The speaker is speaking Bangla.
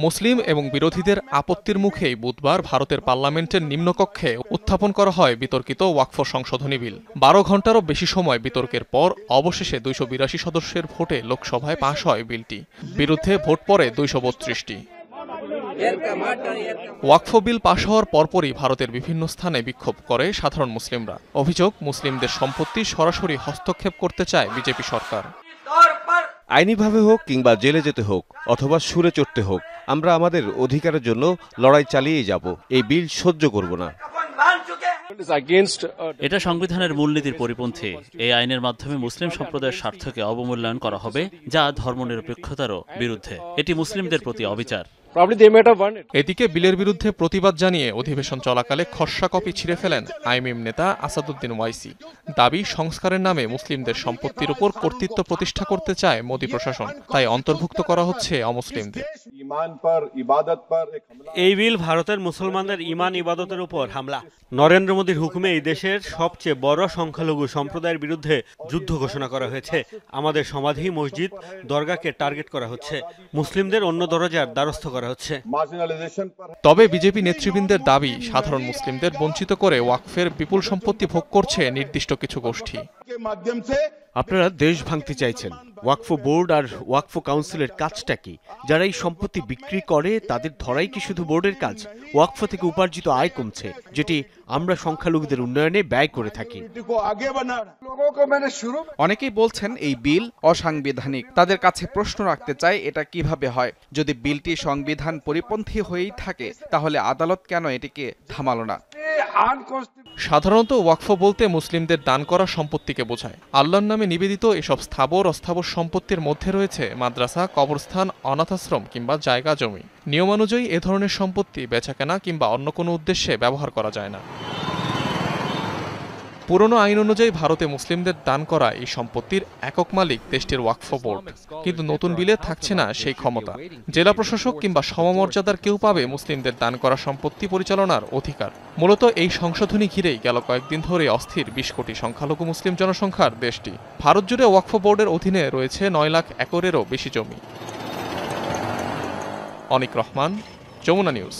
মুসলিম এবং বিরোধীদের আপত্তির মুখেই বুধবার ভারতের পার্লামেন্টের নিম্নকক্ষে উত্থাপন করা হয় বিতর্কিত ওয়াকফ সংশোধনী বিল। 12 ঘণ্টারও বেশি সময় বিতর্কের পর অবশেষে 282 সদস্যের ভোটে লোকসভায় পাশ হয় বিলটি। বিরুদ্ধে ভোট পড়ে 232টি। ওয়াকফ বিল পাশ হওয়ার পরপরই ভারতের বিভিন্ন স্থানে বিক্ষোভ করে সাধারণ মুসলিমরা। অভিযোগ, মুসলিমদের সম্পত্তি সরাসরি হস্তক্ষেপ করতে চায় বিজেপি সরকার। আইনিভাবে হোক কিংবা জেলে যেতে হোক অথবা সুরে চড়তে হোক, আমরা আমাদের অধিকারের জন্য লড়াই চালিয়ে যাব। এই বিল সহ্য করব না। এটা সংবিধানের মূলনীতির পরিপন্থী। এই আইনের মাধ্যমে মুসলিম সম্প্রদায়ের স্বার্থকে অবমূল্যায়ন করা হবে, যা ধর্মনিরপেক্ষতারও বিরুদ্ধে। এটি মুসলিমদের প্রতি অবিচার। এদিকে বিলের বিরুদ্ধে প্রতিবাদ জানিয়ে অধিবেশন চলাকালে খসড়া কপি ছিঁড়ে ফেলেন আইএমএম নেতা আসাদুদ্দিন ওয়াইসি। দাবি, সংস্কারের নামে মুসলিমদের সম্পত্তির উপর কর্তৃত্ব প্রতিষ্ঠা করতে চায় মোদি প্রশাসন, তাই অন্তর্ভুক্ত করা হচ্ছে অমুসলিমদের। এই বিল ভারতের মুসলমানদের ইমান ইবাদতের উপর হামলা। নরেন্দ্র মোদীর হুকুমে এই দেশের সবচেয়ে বড় সংখ্যালঘু সম্প্রদায়ের বিরুদ্ধে যুদ্ধ ঘোষণা করা হয়েছে। আমাদের সমাধি, মসজিদ, দরগাকে টার্গেট করা হচ্ছে। মুসলিমদের অন্য দরজার দ্বারস্থ করা হচ্ছে। তবে বিজেপি নেতৃবৃন্দের দাবি, সাধারণ মুসলিমদের বঞ্চিত করে ওয়াকফের বিপুল সম্পত্তি ভোগ করছে নির্দিষ্ট কিছু গোষ্ঠী। আপনারা দেশ ভাঙতে চাইছেন। ওয়াকফ বোর্ড আর ওয়াকফ কাউন্সিলের কাজটা কি? যারা এই সম্পত্তি বিক্রি করে তাদের ধরাই কি শুধু বোর্ডের কাজ? ওয়াকফ থেকে উপার্জিত আয় কমছে, যেটি আমরা সংখ্যালঘুদের উন্নয়নে ব্যয় করে থাকি। অনেকেই বলছেন এই বিল অসাংবিধানিক। তাদের কাছে প্রশ্ন রাখতে চাই, এটা কিভাবে হয়? যদি বিলটি সংবিধান পরিপন্থী হয়েই থাকে, তাহলে আদালত কেন এটিকে থামালো না? সাধারণত ওয়াকফ বলতে মুসলিমদের দান করা সম্পত্তিকে বোঝায়। আল্লাহর নামে নিবেদিত এসব স্থাবর অস্থাবর সম্পত্তির মধ্যে রয়েছে মাদ্রাসা, কবরস্থান, অনাথাশ্রম কিংবা জায়গা জমি। নিয়মানুযায়ী এ ধরনের সম্পত্তি বেচাকেনা কিংবা অন্য কোনো উদ্দেশ্যে ব্যবহার করা যায় না। পুরনো আইন অনুযায়ী ভারতে মুসলিমদের দান করা এই সম্পত্তির একক মালিক দেশটির ওয়াকফ বোর্ড, কিন্তু নতুন বিলে থাকছে না সেই ক্ষমতা। জেলা প্রশাসক কিংবা সমমর্যাদার কেউ পাবে মুসলিমদের দান করা সম্পত্তি পরিচালনার অধিকার। মূলত এই সংশোধনী ঘিরেই গেল কয়েকদিন ধরে অস্থির 20 কোটি সংখ্যালঘু মুসলিম জনসংখ্যার দেশটি। ভারত জুড়ে ওয়াকফ বোর্ডের অধীনে রয়েছে 9 লাখ একরেরও বেশি জমি। অনিক রহমান, যমুনা নিউজ।